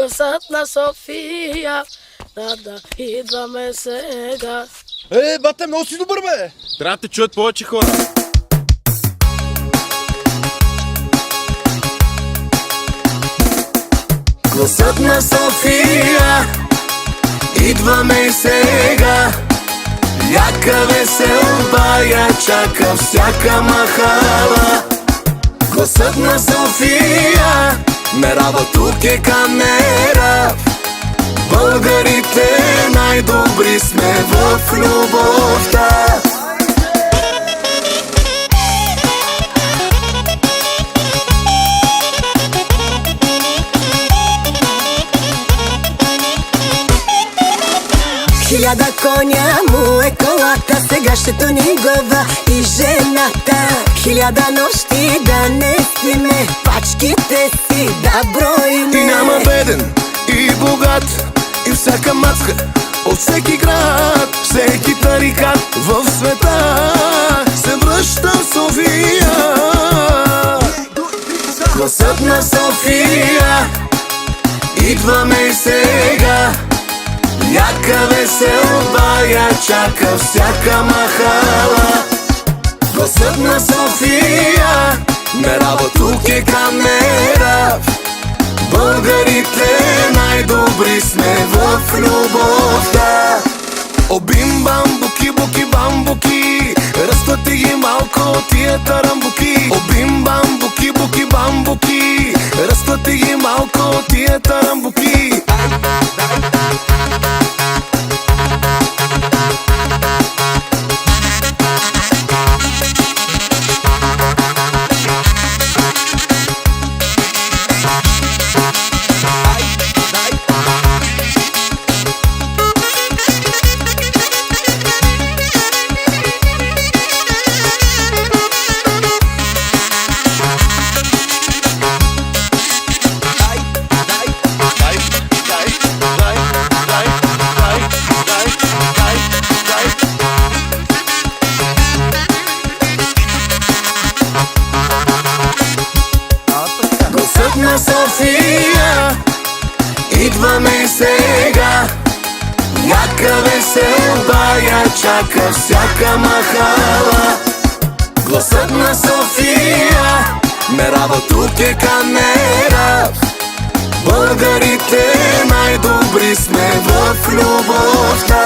Гласът на София, да, идваме сега. Бате, много си добър, бе! Трябва да те чуят повече хора. Гласът на София, идваме сега. Яка веселба я чака всяка махала. Гласът на София, мерава тук е камера. Българите най-добри сме в любовта. Хиляда коня му е колата, сега ще туни глава и жената. Хиляда нощи да не спиме, пачките си да броиме. И няма беден и богат, и всяка мацка от всеки град, всеки тарикат в света се връща в София. Гласът на София, идваме сега. Яка веселба я чака всяка махала. Гласът на София, мерава тук е камера. Българите най-добри сме в любовта. Обим бамбуки, буки, бамбуки, ръствате ги малко тия тарамбуки. Обим бамбуки, буки, бамбуки, ръствате ги малко тия тарамбуки. Гласът на София, идваме сега. Яка веселба я чака всяка махала. Гласът на София, мерава тук е камера. Българите най-добри сме в любовта.